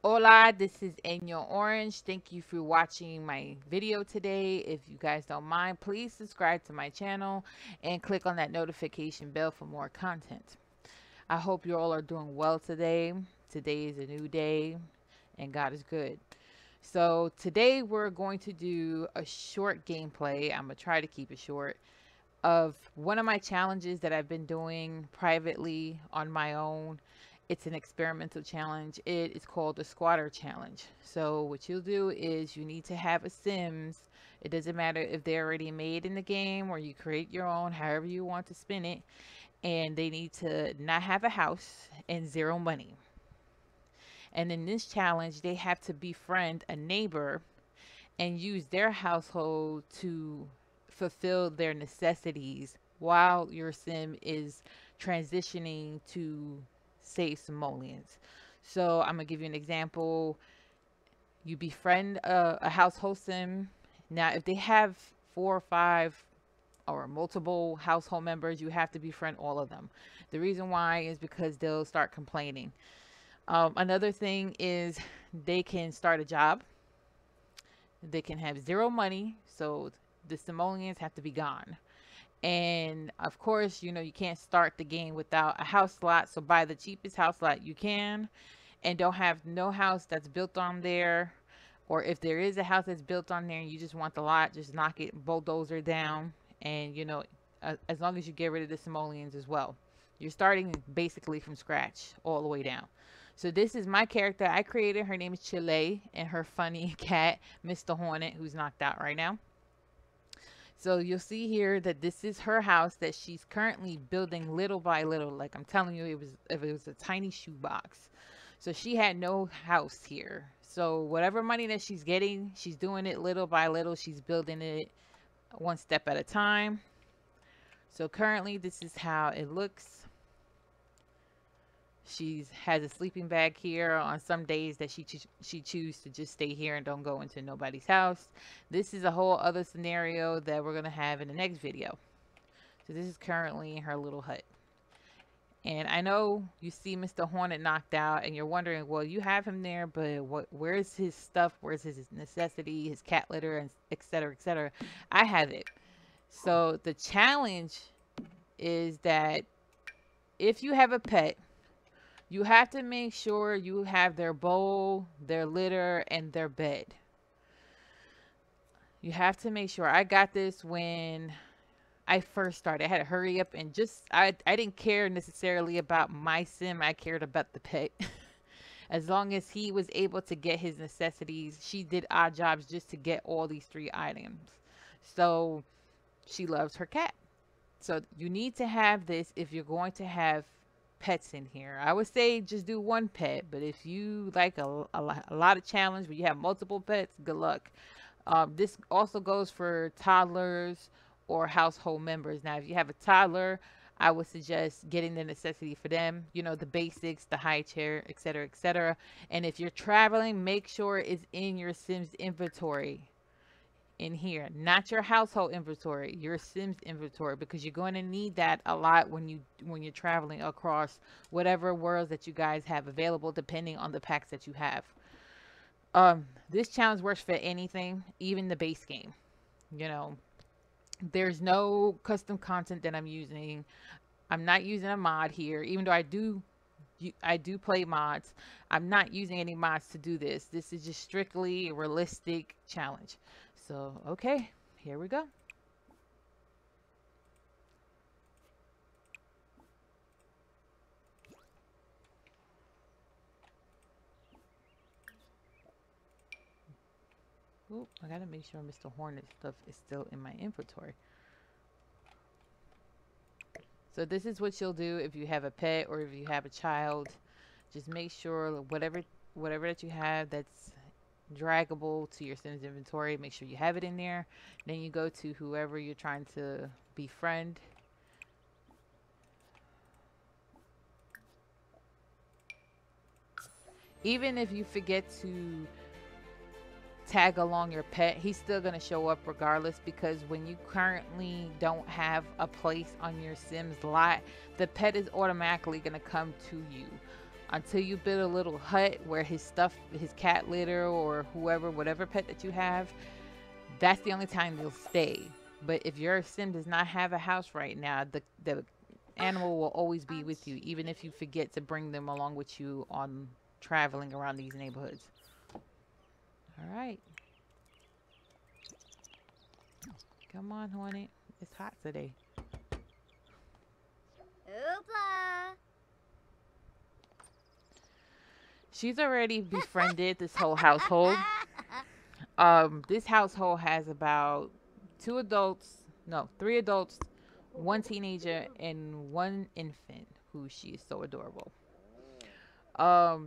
Hola, this is Bloo.Awruhnj. Thank you for watching my video today. If you guys don't mind, please subscribe to my channel and click on that notification bell for more content. I hope you all are doing well today. Today is a new day and God is good. So today we're going to do a short gameplay. I'm going to try to keep it short of one of my challenges that I've been doing privately on my own. It's an experimental challenge. It is called the Squatter Challenge. So what you'll do is you need to have a Sims. It doesn't matter if they're already made in the game or you create your own, however you want to spin it. And they need to not have a house and zero money. And in this challenge, they have to befriend a neighbor and use their household to fulfill their necessities while your sim is transitioning to save simoleons. So I'm gonna give you an example. You befriend a household sim. Now, if they have 4 or 5 or multiple household members, you have to befriend all of them. The reason why is because they'll start complaining. Another thing is they can start a job. They can have zero money, so the simoleons have to be gone. And of course, you can't start the game without a house lot. So buy the cheapest house lot you can, and don't have no house that's built on there. Or if there is a house that's built on there and you just want the lot, just knock it bulldozer down. And as long as you get rid of the simoleons as well, you're starting basically from scratch all the way down. So this is my character I created. Her name is Chile, and her funny cat, Mr. Hornet, who's knocked out right now. So you'll see here that this is her house that she's currently building little by little. Like I'm telling you, it was a tiny shoebox. So she had no house here. So whatever money that she's getting, she's doing it little by little. She's building it one step at a time. So currently this is how it looks. She has a sleeping bag here on some days that she choose to just stay here and don't go into nobody's house. This is a whole other scenario that we're going to have in the next video. So this is currently her little hut. And I know you see Mr. Hornet knocked out and you're wondering, well, you have him there, but where's his stuff? Where's his necessity, his cat litter, and etc., etc. I have it. So the challenge is that if you have a pet, you have to make sure you have their bowl, their litter, and their bed. You have to make sure. I got this when I first started. I had to hurry up and I didn't care necessarily about my sim. I cared about the pet. As long as he was able to get his necessities, she did odd jobs just to get all these 3 items. So she loves her cat. So you need to have this if you're going to have pets in here. I would say just do 1 pet, but if you like a lot of challenge where you have multiple pets, good luck. This also goes for toddlers or household members. Now, if you have a toddler, I would suggest getting the necessity for them, the basics, the high chair, etc., etc. And if you're traveling, make sure it's in your Sims inventory in here, not your household inventory, your Sims inventory, because you're going to need that a lot when you're traveling across whatever worlds that you guys have available, depending on the packs that you have. This challenge works for anything, even the base game. There's no custom content that I'm using. I'm not using a mod here, even though I do play mods. I'm not using any mods to do this. This is just strictly a realistic challenge. So, okay, here we go. Oop, I gotta make sure Mr. Hornet stuff is still in my inventory. So this is what you'll do if you have a pet or if you have a child. Just make sure whatever that you have that's draggable to your Sims inventory, make sure you have it in there. Then you go to whoever you're trying to befriend. Even if you forget to tag along your pet, he's still going to show up regardless, because when you currently don't have a place on your Sims lot, the pet is automatically going to come to you. until you build a little hut where his stuff, his cat litter or whoever, whatever pet that you have, that's the only time they'll stay. But if your sim does not have a house right now, the animal will always be with you, even if you forget to bring them along with you on traveling around these neighborhoods. All right. Come on, Hornet. It's hot today. Oopla. She's already befriended this whole household. This household has about 3 adults, 1 teenager, and 1 infant who she is so adorable.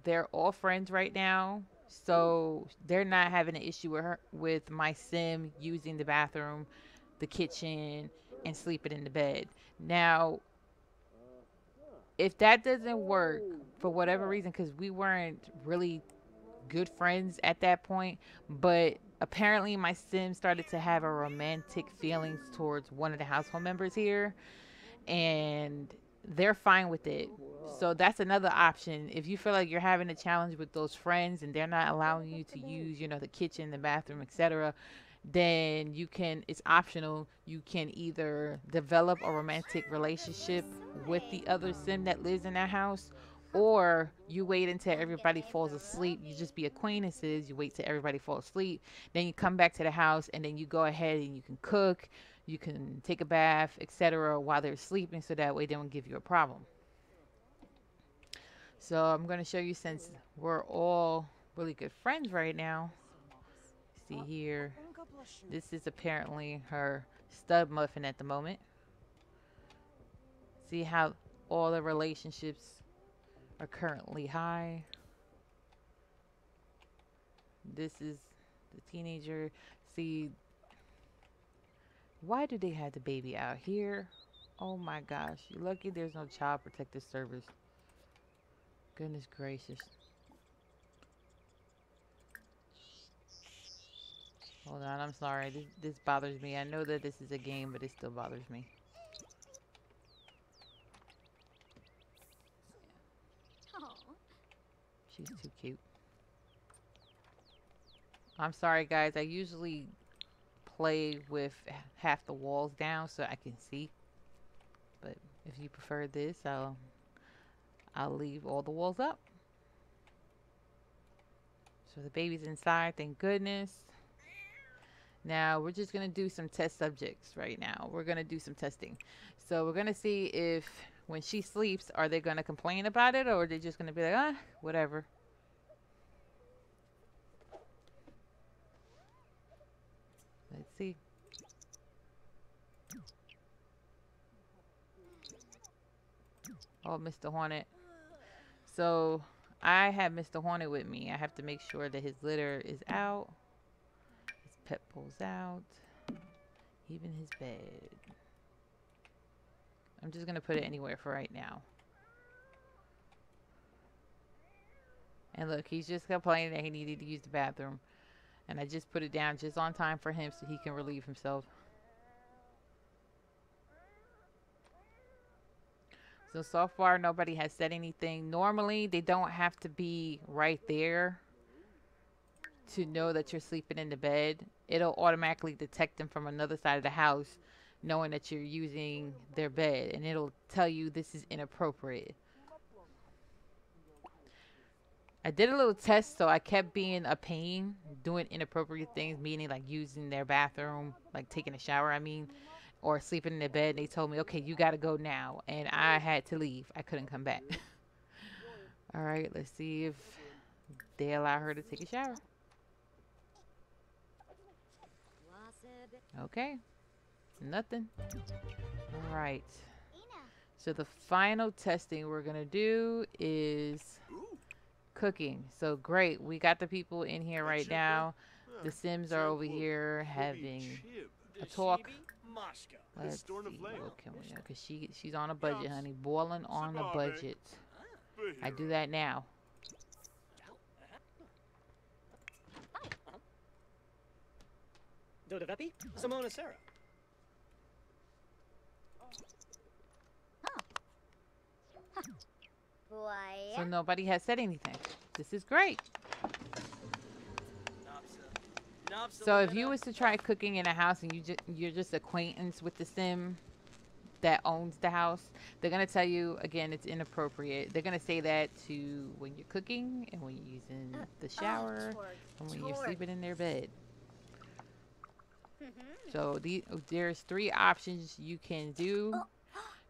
They're all friends right now, so they're not having an issue with my sim using the bathroom, the kitchen, and sleeping in the bed. Now, if that doesn't work for whatever reason, because we weren't really good friends at that point, but apparently my sim started to have a romantic feelings towards one of the household members here, and they're fine with it. So that's another option. If you feel like you're having a challenge with those friends and they're not allowing you to use, the kitchen, the bathroom, etc., then you can, it's optional. You can either develop a romantic relationship with the other sim that lives in that house, or you wait until everybody falls asleep. You just be acquaintances. You wait till everybody falls asleep. Then you come back to the house and then you go ahead and you can cook, you can take a bath, etc., while they're sleeping, so that way they don't give you a problem. So I'm going to show you, since we're all really good friends right now. See here, this is apparently her stud muffin at the moment. See how all the relationships are currently high. This is the teenager. See, why do they have the baby out here? Oh my gosh, you're lucky there's no child protective service. Goodness gracious. Hold on, I'm sorry. This bothers me. I know that this is a game, but it still bothers me. She's too cute. I'm sorry, guys. I usually play with half the walls down so I can see. But if you prefer this, I'll leave all the walls up. So the baby's inside, thank goodness. Now we're just gonna do some test subjects right now. We're gonna do some testing. So we're gonna see if when she sleeps, are they gonna complain about it, or are they just gonna be like, ah, whatever. Let's see. Oh, Mr. Hornet. So I have Mr. Hornet with me. I have to make sure that his litter is out. His pet bowl's out. Even his bed. I'm just going to put it anywhere for right now. And look, he's just complaining that he needed to use the bathroom. And I just put it down just on time for him so he can relieve himself. So far, nobody has said anything. Normally, they don't have to be right there to know that you're sleeping in the bed. It'll automatically detect them from another side of the house, knowing that you're using their bed. And it'll tell you this is inappropriate. I did a little test, so I kept being a pain, doing inappropriate things, meaning like using their bathroom, like taking a shower, I mean, or sleeping in their bed. They told me, okay, you got to go now. And I had to leave. I couldn't come back. All right, let's see if they allow her to take a shower. Okay, nothing. All right. So the final testing we're going to do is cooking. So great, we got the people in here right now. The Sims are over here having a talk. Let's see, what can we do? Because she's on a budget, honey. Boiling on a budget. I do that now. Dodavepi, Simona Sarah. Boy. So nobody has said anything. This is great. So if you was to try cooking in a house and you're just acquaintance with the sim that owns the house, they're gonna tell you again it's inappropriate. They're gonna say that to when you're cooking and when you're using the shower and when you're sleeping in their bed. So there's three options you can do.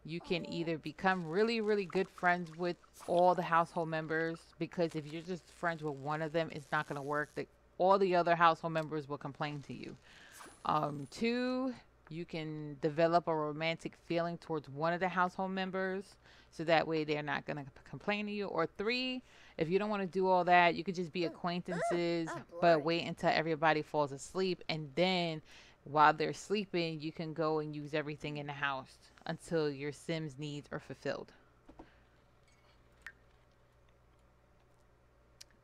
You can either become really, really good friends with all the household members, because if you're just friends with one of them, it's not going to work. All the other household members will complain to you. Two, you can develop a romantic feeling towards one of the household members, so that way they're not going to complain to you. Or three, if you don't want to do all that, you could just be acquaintances, but wait until everybody falls asleep, and then while they're sleeping, you can go and use everything in the house until your Sims needs are fulfilled.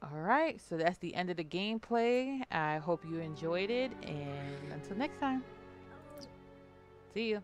All right, so that's the end of the gameplay. I hope you enjoyed it, and until next time, see you.